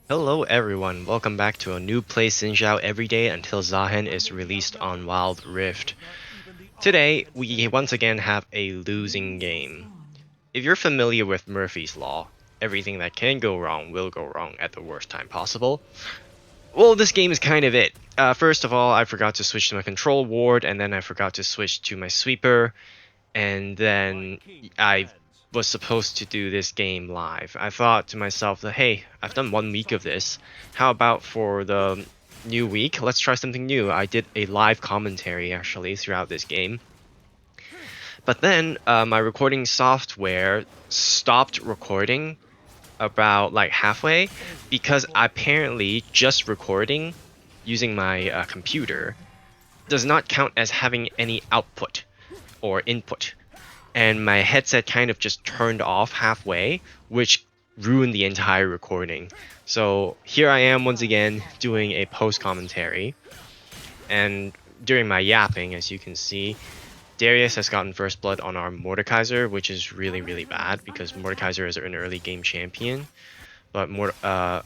Hello everyone, welcome back to a new Plays in Zhao every day until Zaahen is released on Wild Rift. Today, we once again have a losing game. If you're familiar with Murphy's Law, everything that can go wrong will go wrong at the worst time possible. Well, this game is kind of it. First of all, I forgot to switch to my control ward, and then I forgot to switch to my sweeper, and then I was supposed to do this game live. I thought to myself that, hey, I've done 1 week of this. How about for the new week, let's try something new. I did a live commentary actually throughout this game. But then my recording software stopped recording about like halfway because apparently just recording using my computer does not count as having any output or input. And my headset kind of just turned off halfway, which ruined the entire recording. So here I am once again doing a post commentary, and during my yapping, as you can see, Darius has gotten first blood on our Mordekaiser, which is really bad because Mordekaiser is an early game champion, but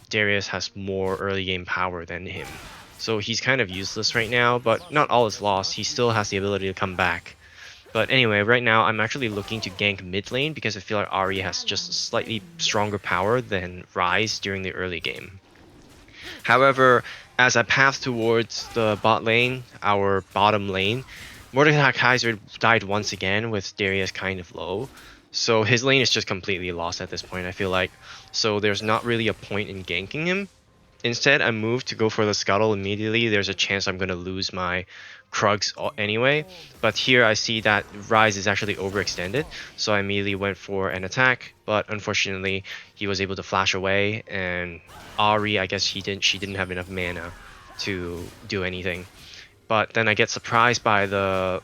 Darius has more early game power than him. So he's kind of useless right now, but not all is lost. He still has the ability to come back. But anyway, right now I'm actually looking to gank mid lane because I feel like Ahri has just slightly stronger power than Ryze during the early game. However, as I path towards the bot lane, our bottom lane, Mordekaiser died once again with Darius kind of low. So his lane is just completely lost at this point, I feel like. So there's not really a point in ganking him. Instead, I moved to go for the scuttle immediately. There's a chance I'm going to lose my Krugs anyway. But here I see that Ryze is actually overextended. So I immediately went for an attack. But unfortunately, he was able to flash away. And Ahri, I guess she didn't have enough mana to do anything. But then I get surprised by the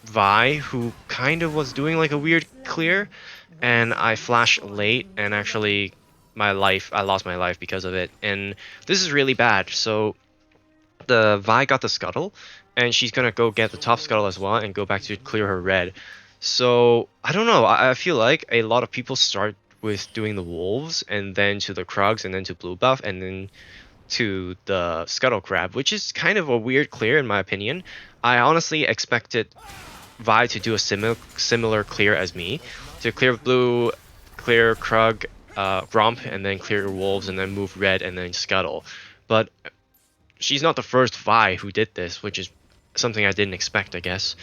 Vi, who kind of was doing like a weird clear. And I flashed late and actually I lost my life because of it, and this is really bad. So the Vi got the scuttle, and she's gonna go get the top scuttle as well and go back to clear her red. So I don't know, I feel like a lot of people start with doing the wolves and then to the Krugs and then to blue buff and then to the scuttle crab, which is kind of a weird clear in my opinion. I honestly expected Vi to do a similar clear as me, to clear blue, clear Krug, Gromp, and then clear wolves, and then move red, and then scuttle. But she's not the first Vi who did this, which is something I didn't expect, I guess.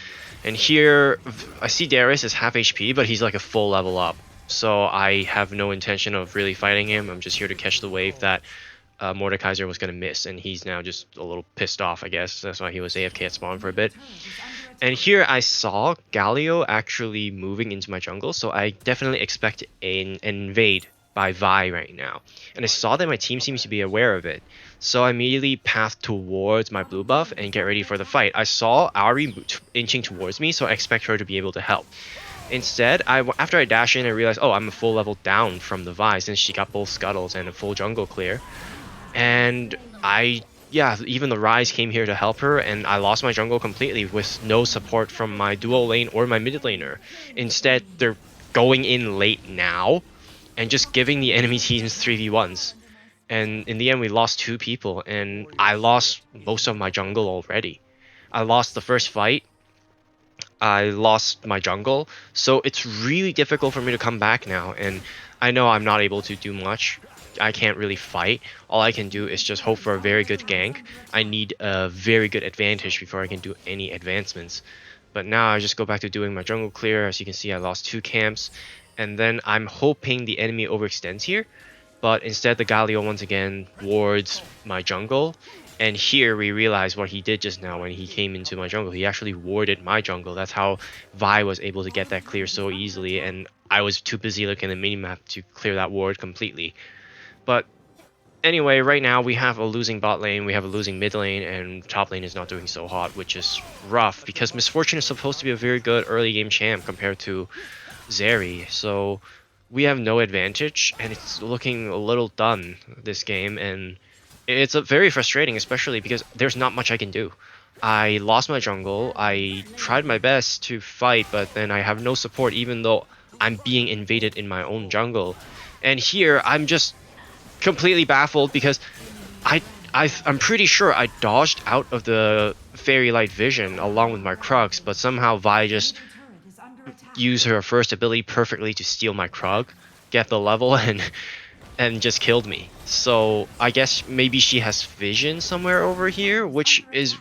And here, I see Darius is half HP, but he's like a full level up. So I have no intention of really fighting him. I'm just here to catch the wave that Mordekaiser was going to miss, and he's now just a little pissed off, I guess. That's why he was AFK at spawn for a bit. And here I saw Galio actually moving into my jungle, so I definitely expect an invade by Vi right now. And I saw that my team seems to be aware of it. So I immediately pathed towards my blue buff and get ready for the fight. I saw Ahri inching towards me, so I expect her to be able to help. Instead, after I dash in, I realized, oh, I'm a full level down from the Vi since she got both scuttles and a full jungle clear. And even the Ryze came here to help her, and I lost my jungle completely with no support from my dual lane or my mid laner. Instead, they're going in late now and just giving the enemy teams 3v1s. And in the end, we lost 2 people, and I lost most of my jungle already. I lost the first fight, I lost my jungle, so it's really difficult for me to come back now, and I know I'm not able to do much. I can't really fight. All I can do is just hope for a very good gank. I need a very good advantage before I can do any advancements. But now I just go back to doing my jungle clear. As you can see, I lost 2 camps. And then I'm hoping the enemy overextends here. But instead, the Galio once again wards my jungle. And here we realize what he did just now when he came into my jungle. He actually warded my jungle. That's how Vi was able to get that clear so easily. And I was too busy looking at the minimap to clear that ward completely. But anyway, right now we have a losing bot lane, we have a losing mid lane, and top lane is not doing so hot, which is rough because Misfortune is supposed to be a very good early game champ compared to Zeri. So we have no advantage, and it's looking a little done this game, and it's very frustrating, especially because there's not much I can do. I lost my jungle, I tried my best to fight, but then I have no support even though I'm being invaded in my own jungle. And here I'm just completely baffled because I, I'm pretty sure I dodged out of the Fairy Light Vision along with my Krux, but somehow Vi just used her first ability perfectly to steal my Krug, get the level, and just killed me. So I guess maybe she has vision somewhere over here, which is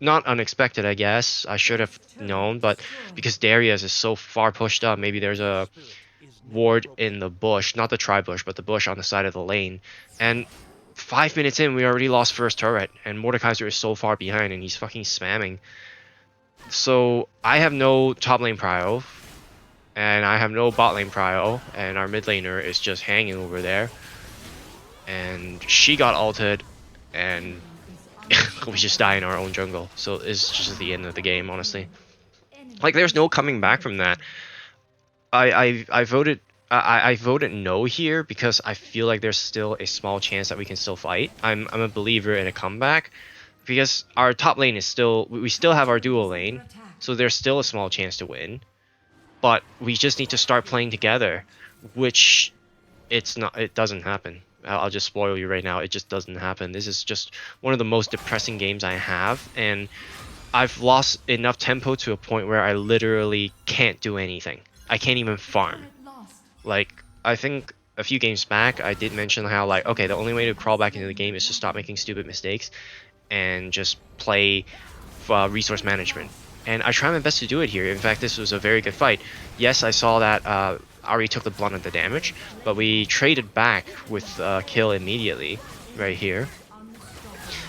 not unexpected, I guess. I should have known, but because Darius is so far pushed up, maybe there's a ward in the bush, not the tri-bush, but the bush on the side of the lane. And 5 minutes in, we already lost first turret, and Mordekaiser is so far behind, and he's fucking spamming. So I have no top lane prio, and I have no bot lane prio, and our mid laner is just hanging over there. And she got ulted, and we just die in our own jungle. So it's just the end of the game, honestly. Like, there's no coming back from that. I voted no here because I feel like there's still a small chance that we can still fight. I'm a believer in a comeback because our top lane is still, we still have our dual lane, so there's still a small chance to win. But we just need to start playing together, which it doesn't happen. I'll just spoil you right now. It just doesn't happen. This is just one of the most depressing games I have, and I've lost enough tempo to a point where I literally can't do anything. I can't even farm. Like, I think a few games back, I did mention how, like, okay, the only way to crawl back into the game is to stop making stupid mistakes and just play resource management. And I try my best to do it here. In fact, this was a very good fight. Yes, I saw that Ari took the blunt of the damage, but we traded back with kill immediately right here.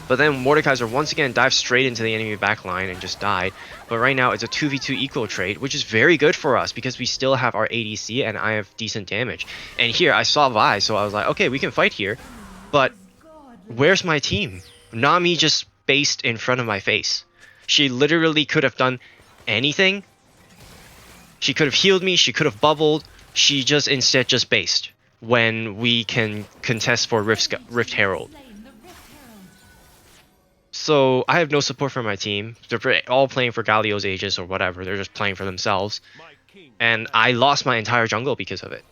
But then Mordekaiser once again dives straight into the enemy backline and just died. But right now it's a 2v2 equal trade, which is very good for us because we still have our ADC and I have decent damage. And here I saw Vi, so I was like, okay, we can fight here. But where's my team? Nami just based in front of my face. She literally could have done anything. She could have healed me, she could have bubbled. She just instead just based when we can contest for Rift Herald. So I have no support from my team. They're all playing for Galio's Aegis or whatever. They're just playing for themselves. And I lost my entire jungle because of it.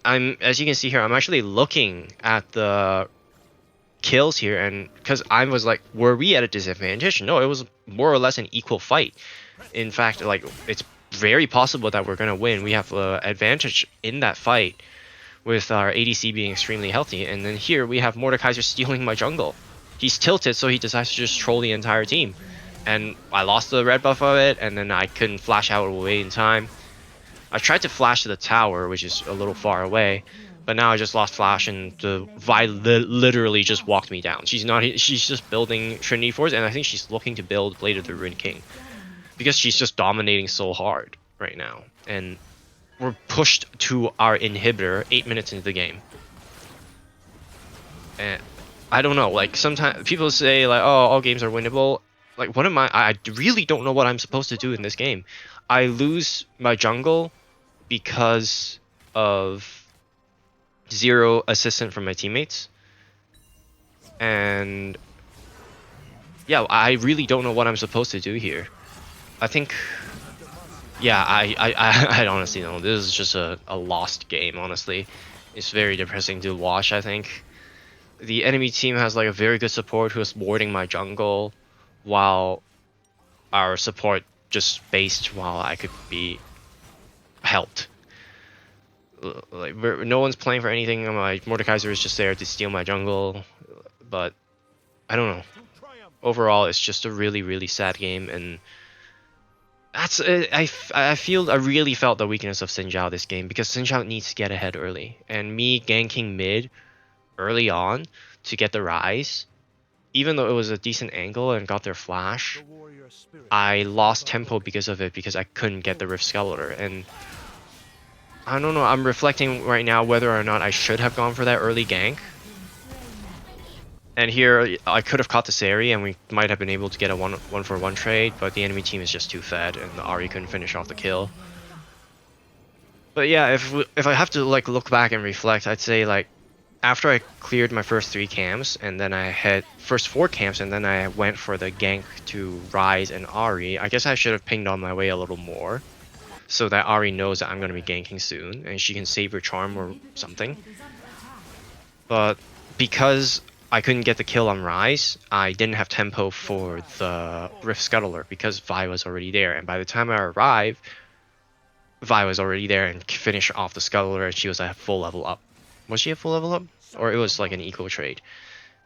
As you can see here, I'm actually looking at the kills here, and because I was like, were we at a disadvantage? No, it was more or less an equal fight. In fact, like, it's very possible that we're gonna win. We have an advantage in that fight with our ADC being extremely healthy, and then here we have Mordekaiser stealing my jungle. He's tilted, so he decides to just troll the entire team. And I lost the red buff of it, and then I couldn't flash out away in time. I tried to flash to the tower, which is a little far away, but now I just lost flash, and the Vi literally just walked me down. She's just building Trinity Force, and I think she's looking to build Blade of the Ruined King. Because she's just dominating so hard right now. And we're pushed to our inhibitor 8 minutes into the game. And I don't know, like, sometimes people say, like, oh, all games are winnable. Like, what am I really don't know what I'm supposed to do in this game. I lose my jungle because of 0 assistance from my teammates. And yeah, I really don't know what I'm supposed to do here. I think, yeah, I honestly don't know. This is just a lost game, honestly. It's very depressing to watch, I think. The enemy team has like a very good support who is warding my jungle, while our support just spaced while I could be helped. Like, no one's playing for anything. My Mordekaiser is just there to steal my jungle, but I don't know. Overall, it's just a really sad game, and that's I really felt the weakness of Xin Zhao this game, because Xin Zhao needs to get ahead early, and me ganking mid early on to get the rise, even though it was a decent angle and got their flash, I lost tempo because of it, because I couldn't get the Rift Skeletor. And I don't know, I'm reflecting right now whether or not I should have gone for that early gank. And here I could have caught the Sari and we might have been able to get a one for one trade, but the enemy team is just too fed and the Ari couldn't finish off the kill. But yeah, if I have to like look back and reflect, I'd say, like, after I cleared my first 3 camps, and then I had first 4 camps, and then I went for the gank to Rise and Ari, I guess I should have pinged on my way a little more. so that Ari knows that I'm gonna be ganking soon, and she can save her charm or something. But because I couldn't get the kill on Rise, I didn't have tempo for the Rift Scuttler because Vi was already there, and by the time I arrived, Vi was already there and finished off the Scuttler, and she was at full level up. Was she at full level up? Or it was like an equal trade.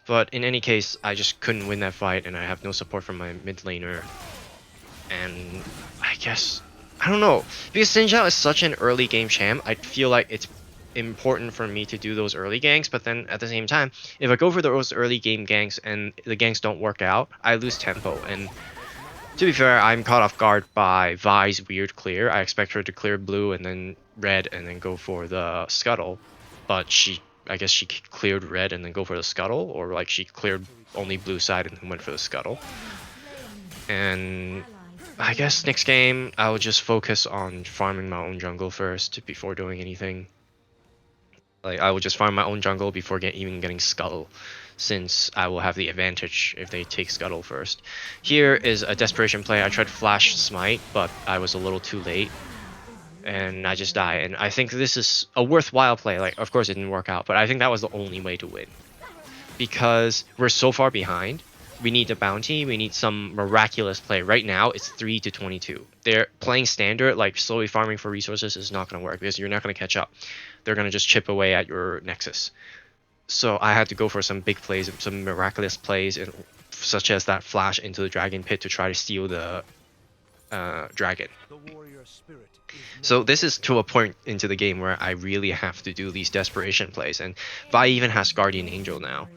But in any case, I just couldn't win that fight, and I have no support from my mid laner. And I guess, I don't know, because Xin Zhao is such an early game champ, I feel like it's important for me to do those early ganks, but then at the same time, if I go for those early game ganks and the ganks don't work out, I lose tempo. And to be fair, I'm caught off guard by Vi's weird clear. I expect her to clear blue and then red and then go for the scuttle, but I guess she cleared red and then go for the scuttle, or like she cleared only blue side and then went for the scuttle. And I guess next game I'll just focus on farming my own jungle first before doing anything. Like I will just farm my own jungle before even getting scuttle, since I will have the advantage if they take scuttle first. Here is a desperation play. I tried flash smite, but I was a little too late, and I just die. And I think this is a worthwhile play. Like, of course it didn't work out, but I think that was the only way to win, because we're so far behind. We need a bounty. We need some miraculous play. Right now, it's 3 to 22. They're playing standard, like slowly farming for resources is not going to work because you're not going to catch up. They're going to just chip away at your nexus. So I had to go for some big plays, some miraculous plays, such as that flash into the dragon pit to try to steal the dragon. So this is to a point into the game where I really have to do these desperation plays, and Vi even has Guardian Angel now.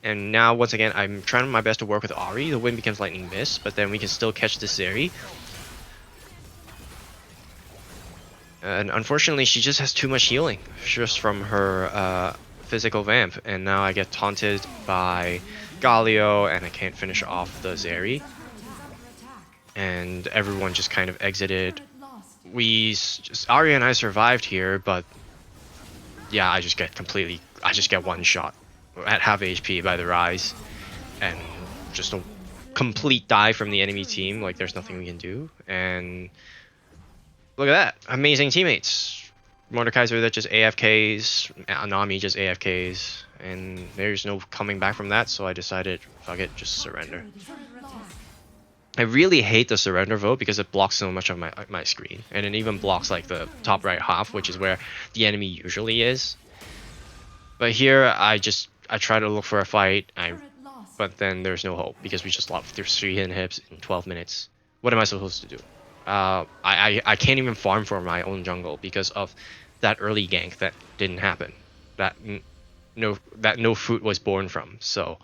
And now, once again, I'm trying my best to work with Ari. The win becomes Lightning Mist, but then we can still catch this Zeri. And unfortunately, she just has too much healing, just from her physical vamp. And now I get taunted by Galio, and I can't finish off the Zeri. And everyone just kind of exited. Ari and I survived here, but yeah, I just get one shot at half HP by the Rise, and just a complete die from the enemy team. Like there's nothing we can do. And look at that, amazing teammates. Mordekaiser that just AFKs, Anami just AFKs, and there's no coming back from that. So I decided, fuck it, just surrender. I really hate the surrender vote because it blocks so much of my screen, and it even blocks like the top right half, which is where the enemy usually is. But here I try to look for a fight, but then there's no hope because we just lost. There's 3 hidden hips in 12 minutes. What am I supposed to do? I can't even farm for my own jungle because of that early gank that didn't happen. That no fruit was born from. So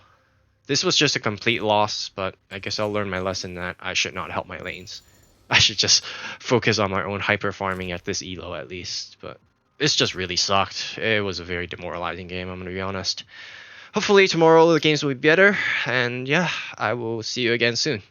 this was just a complete loss, but I guess I'll learn my lesson that I should not help my lanes. I should just focus on my own hyper farming at this elo at least. But this just really sucked. It was a very demoralizing game, I'm gonna be honest. Hopefully tomorrow the games will be better, and yeah, I will see you again soon.